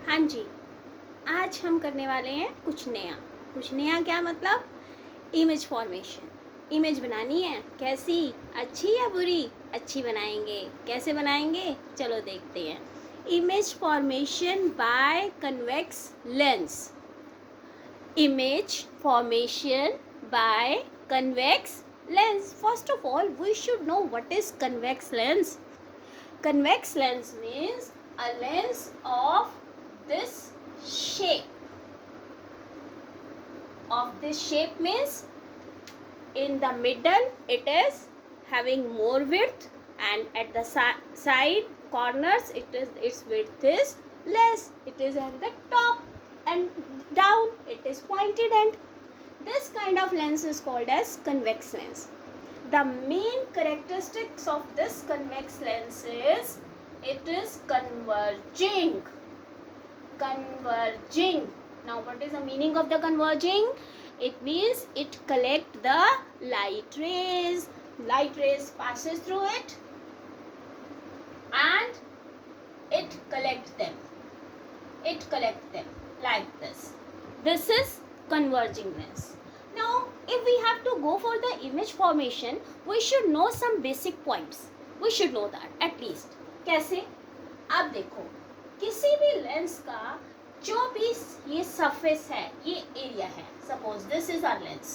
हाँ जी, आज हम करने वाले हैं कुछ नया। कुछ नया क्या मतलब? Image formation. इमेज बनानी है, कैसी? अच्छी या बुरी? अच्छी बनाएंगे। कैसे बनाएंगे? चलो देखते हैं। Image formation bye convex lens. Image formation by convex lens. First of all, we should know what is convex lens. Convex lens means a lens of this shape. Of this shape means in the middle it is having more width, and at the side corners its width is less. It is at the top and down it is pointed end. This kind of lens is called as convex lens. The main characteristics of this convex lens is it is converging. Converging. Now what is the meaning of the converging? It means it collects the light rays. Light rays passes through it and it collects them. It collects them like this. This is converging lens. Now if we have to go for the image formation, we should know some basic points. We should know that at least. कैसे? अब देखो, किसी भी lens का जो भी ये surface है, ये एरिया है. Suppose this is our lens.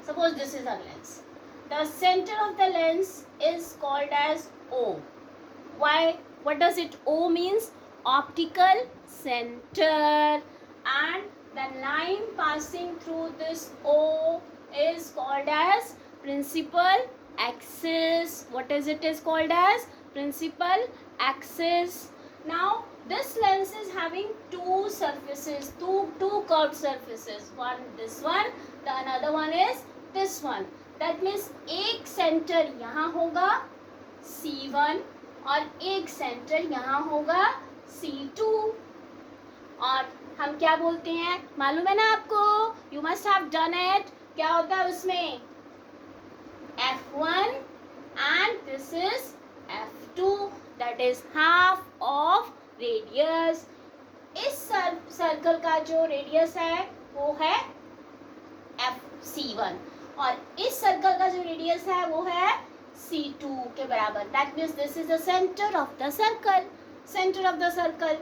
Suppose this is our lens. The centre of the lens is called as O. Why? What does it O means? Optical center, and the line passing through this O is called as principal axis. What is it is called as? Principal axis. Now this lens is having two surfaces, two curved surfaces. One this one, the another one is this one. That means एक center यहाँ होगा C1 और एक centre यहाँ होगा C2. और हम क्या बोलते हैं मालूम है ना आपको? You must have done it. क्या होता है उसमें? F1 and this is F2. That is half of radius. इस सर्कल का जो रेडियस है वो है FC1 और इस सर्कल का जो रेडियस है वो है C2 के बराबर. That means this is the center of the circle. Center of the circle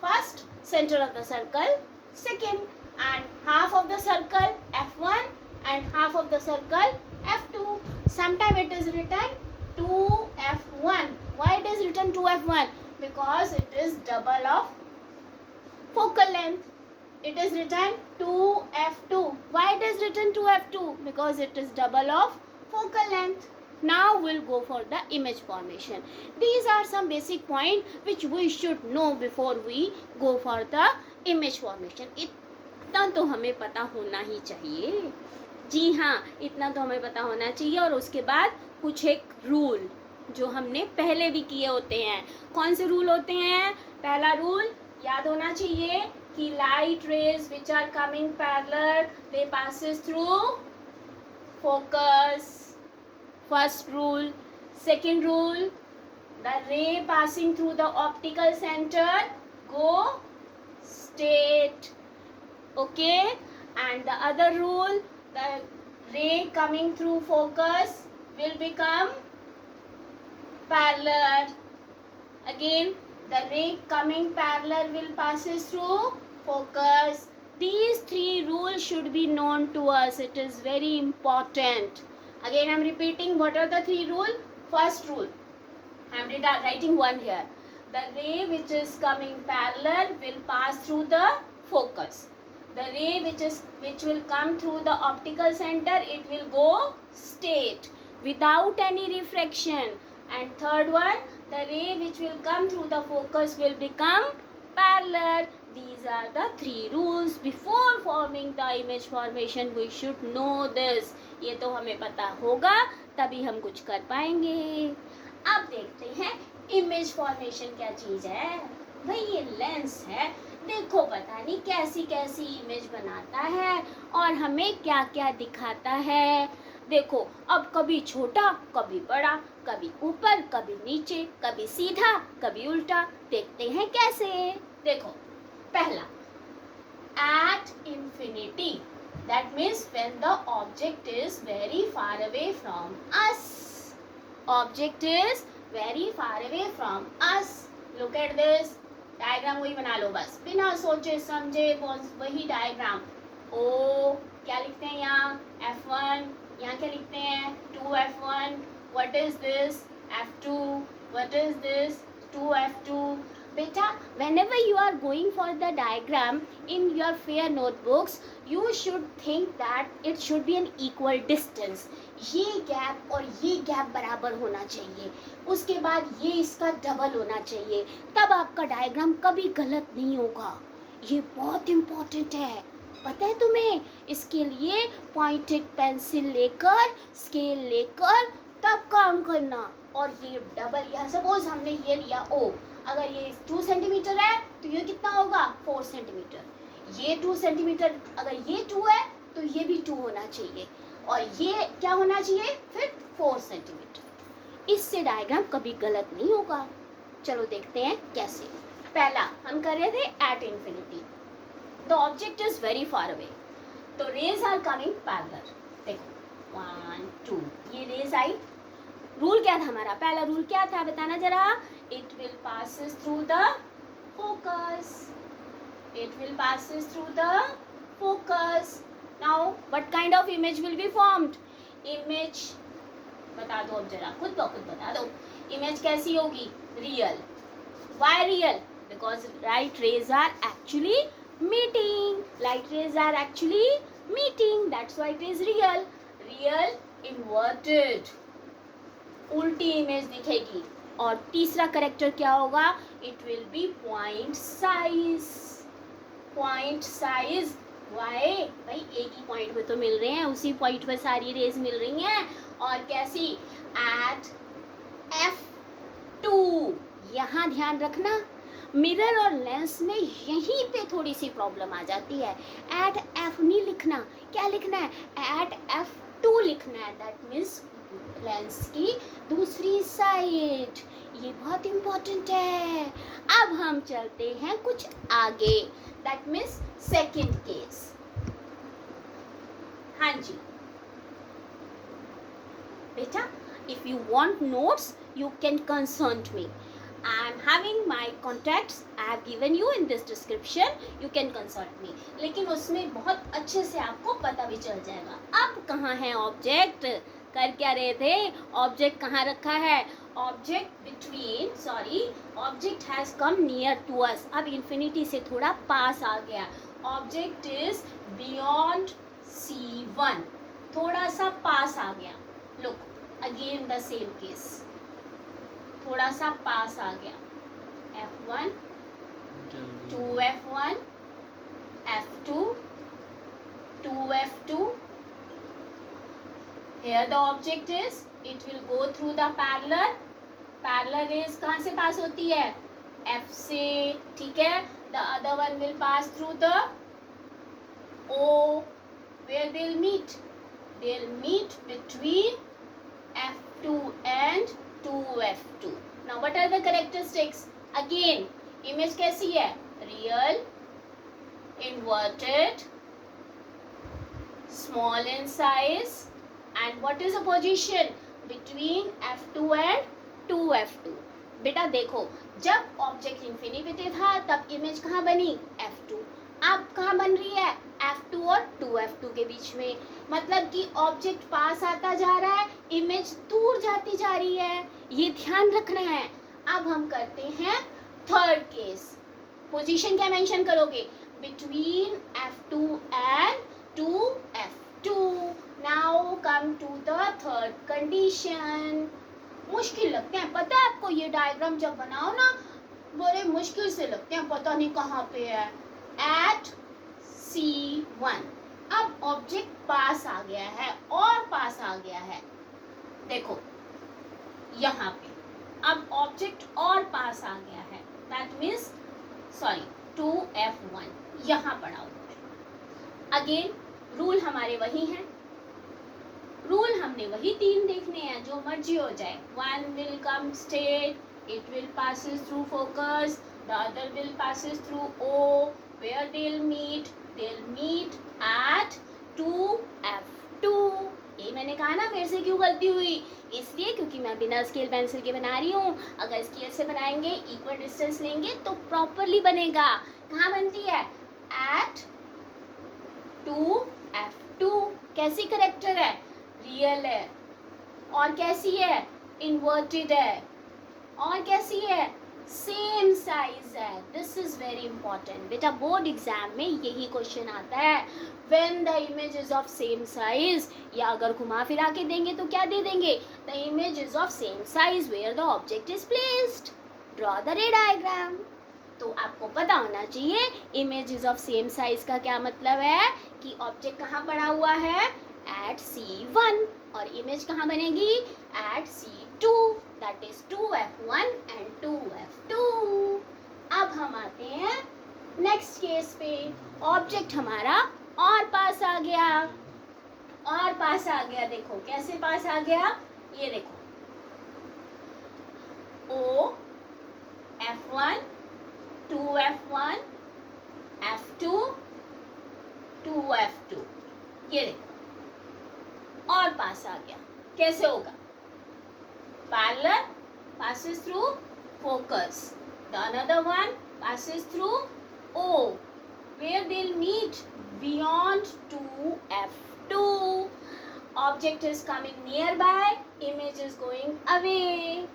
first, center of the circle second, and half of the circle F1 and half of the circle F2. Sometime it is written 2F1. Why it is written 2F1? Because it is double of focal length. It is written 2F2. Why it is written 2F2? Because it is double of focal length. Now we'll go for the image formation. These are some basic points which we should know before we go for the image formation. इतना तो हमें पता होना ही चाहिए. जी हाँ, इतना तो हमें पता होना चाहिए. और उसके बाद कुछ एक रूल जो हमने पहले भी किए होते हैं. कौन से रूल होते हैं? पहला रूल याद होना चाहिए कि light rays which are coming parallel they passes through focus. First rule. Second rule, the ray passing through the optical center go straight. Okay. And the other rule, the ray coming through focus will become parallel. Again, the ray coming parallel will passes through focus. These three rules should be known to us. It is very important. Again I am repeating, what are the three rules? First rule, I am writing one here. The ray which is coming parallel will pass through the focus. The ray which will come through the optical center, it will go straight without any refraction. And third one, the ray which will come through the focus will become parallel. These are the three rules. Before forming the image formation, we should know this. ये तो हमें पता होगा तभी हम कुछ कर पाएंगे. अब देखते हैं इमेज फॉर्मेशन क्या चीज है. भाई ये लेंस है, देखो पता नहीं कैसी कैसी इमेज बनाता है और हमें क्या क्या दिखाता है. देखो अब कभी छोटा कभी बड़ा, कभी ऊपर कभी नीचे, कभी सीधा कभी उल्टा. देखते हैं कैसे. देखो पहला, at infinity, that means when the object is very far away from us. Object is very far away from us. Look at this diagram, वही बना लो बस बिना सोचे समझे, वही डायग्राम. ओ क्या लिखते हैं यहाँ, F1, यहाँ क्या लिखते हैं 2F1. What is this, F2. What is this, 2F2. बेटा, whenever you are going for the diagram in your fair notebooks, you should think that it should be an equal distance. ये gap और ये gap बराबर होना चाहिए, उसके बाद ये इसका डबल होना चाहिए, तब आपका डायग्राम कभी गलत नहीं होगा. ये बहुत इम्पोर्टेंट है, पता है तुम्हें. इसके लिए पॉइंटेड पेंसिल लेकर, स्केल लेकर तब काम करना. और ये डबल, या सपोज हमने ये लिया O, अगर ये 2 सेंटीमीटर है तो ये कितना होगा 4 सेंटीमीटर. ये 2 सेंटीमीटर, अगर ये 2 है तो ये भी 2 होना चाहिए, और ये क्या होना चाहिए फिर 4 सेंटीमीटर. इससे डायग्राम कभी गलत नहीं होगा. चलो देखते हैं कैसे. पहला हम कर रहे थे at infinity. The object is very far away, तो रेज आर कमिंग पैरेलल. देखो 1 2, ये रेज आई. रूल क्या था हमारा, पहला रूल क्या था बताना जरा. It will passes through the focus. It will passes through the focus. Now, what kind of image will be formed? Image, बता दो अब जरा, खुद बता दो. Image कैसी होगी, real. Why real? Because light rays are actually meeting. Light rays are actually meeting. That's why it is real. Real inverted. उल्टी इमेज दिखेगी. और तीसरा करेक्टर क्या होगा, it will be point size. Point size why, भाई एक ही point पे तो मिल रहे हैं, उसी पॉइंट पे सारी रेज मिल रही हैं. और कैसी, एट F2. यहाँ ध्यान रखना, मिरर और लेंस में यहीं पे थोड़ी सी प्रॉब्लम आ जाती है. एट F नहीं लिखना, क्या लिखना है, एट F2 लिखना है. दैट मीन्स लेंस की दूसरी साइड. ये बहुत इम्पोर्टेंट है. अब हम चलते हैं कुछ आगे, दैट मीन्स सेकेंड केस. हाँ जी बेटा, if you want notes you can consult me. I am having my contacts, I have given you in this description, you can consult me. लेकिन उसमें बहुत अच्छे से आपको पता भी चल जाएगा. अब कहाँ है ऑब्जेक्ट, कर क्या रहे थे, ऑब्जेक्ट कहाँ रखा है. Object between, sorry, object has come near to us. अब इन्फिनिटी से थोड़ा पास आ गया. ऑब्जेक्ट इज बियॉन्ड C1, थोड़ा सा पास आ गया. Look again the same case, थोड़ा सा पास आ गया. F1, 2F1, F2, 2F2. Here the object is, it will go through the parallel. Parallel rays कहाँ से पास होती है, F से, ठीक है. The other one will pass through the O. Where they'll meet? They'll meet between F2 and 2F2. Now what are the characteristics? Again, image कैसी है, real, inverted, small in size, and what is the position between F2 and 2F2. बेटा देखो, जब object infinity था तब image कहाँ बनी, F2. अब कहाँ बन रही है, F2 और 2F2 के बीच में. मतलब कि ऑब्जेक्ट पास आता जा रहा है, इमेज दूर जाती जा रही है. ये ध्यान रखना है. अब हम करते हैं थर्ड केस. पोजीशन क्या मेंशन करोगे, between F2 and 2F2. Now come to the third condition. मुश्किल लगते हैं, पता है आपको, ये डायग्राम जब बनाओ ना बड़े मुश्किल से लगते हैं, पता नहीं कहाँ पे है. Eight C1. अब ऑब्जेक्ट पास आ गया है और पास आ गया है. देखो यहाँ पे अब ऑब्जेक्ट और पास आ गया है. दैट मीन्स, सॉरी, 2F1 यहाँ पड़ा हुआ है. अगेन रूल हमारे वही हैं. रूल हमने वही 3 देखने हैं, जो मर्जी हो जाए. 1 will come straight, it will passes through focus, the other will passes through O, where they'll meet at 2F2. ये मैंने कहा ना मेरे से क्यों गलती हुई, इसलिए क्योंकि मैं बिना स्केल पेंसिल के बना रही हूँ. अगर स्केल से बनाएंगे, इक्वल डिस्टेंस लेंगे तो प्रॉपरली बनेगा. कहाँ बनती है? Eight 2F2. कैसी करेक्टर है? रियल है. और कैसी है? इन्वर्टेड है. और कैसी है? सेम साइज है. दिस इज वेरी इंपॉर्टेंट बेटा, बोर्ड एग्जाम में यही क्वेश्चन आता है. When the image is of same size, या अगर घुमा फिरा के देंगे तो क्या दे देंगे? The image is of same size where the object is placed. Draw the ray diagram. तो आपको पता होना चाहिए image is of same size का क्या मतलब है कि ऑब्जेक्ट कहाँ पड़ा हुआ है? Eight C1. और इमेज कहाँ बनेगी? At C2. That is 2F1 and 2F2. अब हम आते हैं नेक्स्ट केस पे. ऑब्जेक्ट हमारा और पास आ गया. और पास आ गया. देखो कैसे पास आ गया, ये देखो. O F1 2F1 F2 2F2. ये देखो और पास आ गया. कैसे होगा? Parallel passes through focus. The another one passes through O, where they'll meet beyond 2F2. Object is coming nearby, image is going away.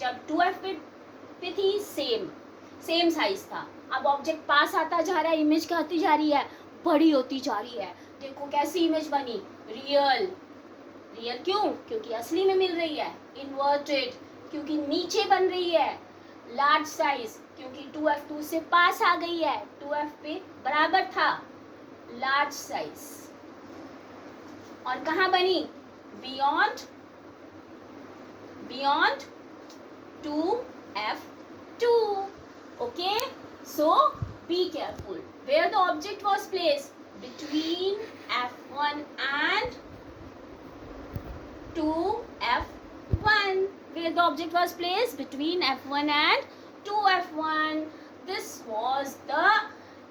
जब 2F पे थी सेम साइज था. अब ऑब्जेक्ट पास आता जा रहा है, इमेज क्या होती जा रही है? बड़ी होती जा रही है. देखो कैसी इमेज बनी? रियल. क्यों? क्योंकि असली में मिल रही है. इन्वर्टेड क्योंकि नीचे बन रही है. लार्ज साइज क्योंकि 2F2 से पास आ गई है. 2F पे बराबर था. Large size. और कहाँ बनी? Beyond 2F2. Okay, so be careful. Where the object was placed? Between F1 and 2F1. Where the object was placed? Between F1 and 2F1. This was the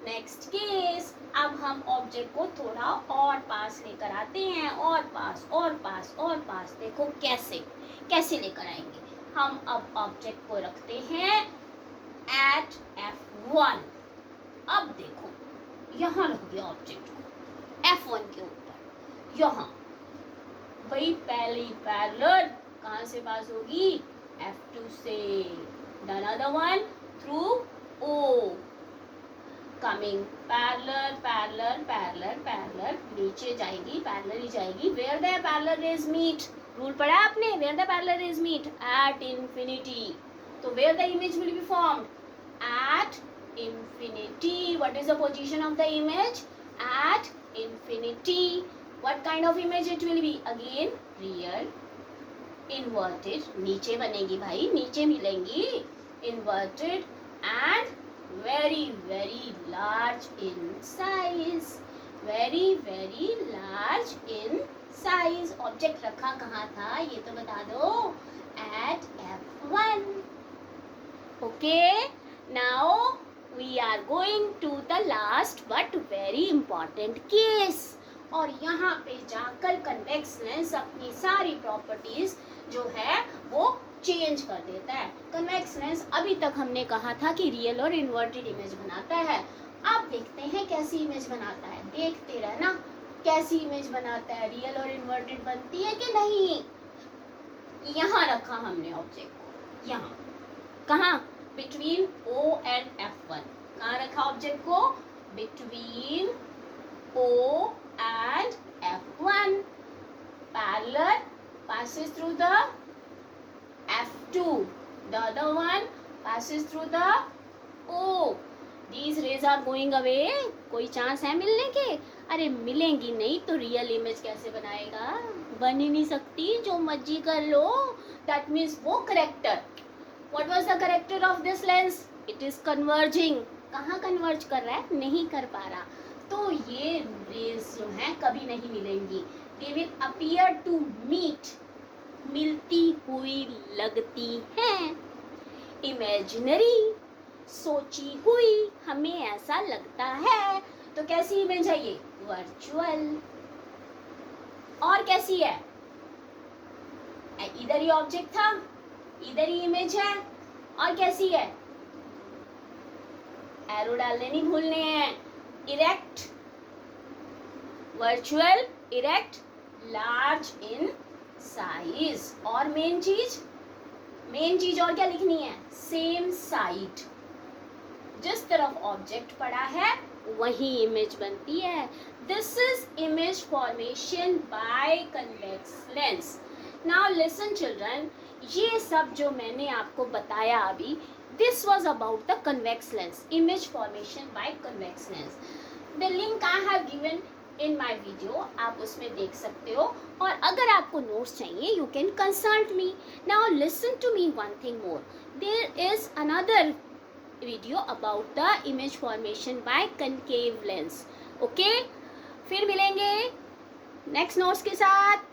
next case. अब हम object को थोड़ा और पास लेकर आते हैं. और पास. देखो कैसे लेकर आएंगे. हम अब ऑब्जेक्ट को रखते हैं at F1. अब देखो यहाँ रख दिया ऑब्जेक्ट को F1 के ऊपर. यहाँ वही पहली पैरेलल कहाँ से पास होगी? F2 से. The another one through O. Coming parallel. नीचे जाएगी, पैरेलल ही जाएगी. Where the parallel rays meet. Rule पढ़ा आपने? Where the parallel rays meet? At infinity. तो where the image will be formed? At infinity. What is the position of the image? At infinity. What kind of image it will be? Again real. Inverted. नीचे बनेगी भाई, नीचे मिलेंगी. Inverted and very large in size. Very large in size. Object रखा कहाँ था ये तो बता दो. At F1. Okay. Now we are going to the last but very important case. और यहाँ पे जाकर कन्वेक्सनेस अपनी सारी प्रॉपर्टीज जो है वो चेंज कर देता है. कन्वेक्सनेस अभी तक हमने कहा था कि रियल और इन्वर्टेड इमेज बनाता है. अब देखते हैं कैसी इमेज बनाता है. देखते रहना कैसी इमेज बनाता है. रियल और इन्वर्टेड बनती है कि नहीं. यहाँ रखा हमने ऑब्जेक्ट को. यहाँ कहाँ? Between O and F1. कहाँ रखा ऑब्जेक्ट को? Between O and F1. Parallel passes through the F2. The other one passes through the O. These rays are going away. कोई चांस है मिलने के? अरे मिलेंगी नहीं तो रियल इमेज कैसे बनाएगा? बन ही नहीं सकती. जो मर्जी कर लो. That means वो character. What was the character of this lens? It is converging. कहाँ कन्वर्ज कर रहा है? नहीं कर पा रहा. तो ये रेज जो हैं कभी नहीं मिलेंगी. They will appear to meet. मिलती हुई लगती हैं. Imaginary. सोची हुई, हमें ऐसा लगता है। तो कैसी इमेज है ये? वर्चुअल। और कैसी है? इधर ही ऑब्जेक्ट था, इधर ही इमेज है। और कैसी है? एरो डालने नहीं भूलने हैं। Erect, virtual, erect, large in size. और मेन चीज और क्या लिखनी है? Same side. जिस तरफ ऑब्जेक्ट पड़ा है वही इमेज बनती है। This is image formation bye convex lens. Now listen children, ये सब जो मैंने आपको बताया अभी, this was about the convex lens, image formation bye convex lens. The link I have given in my video, आप उसमें देख सकते हो। और अगर आपको नोट्स चाहिए, you can consult me. Now listen to me one thing more, there is another video about the image formation by concave lens. Okay, फिर मिलेंगे नेक्स्ट नोट्स के साथ।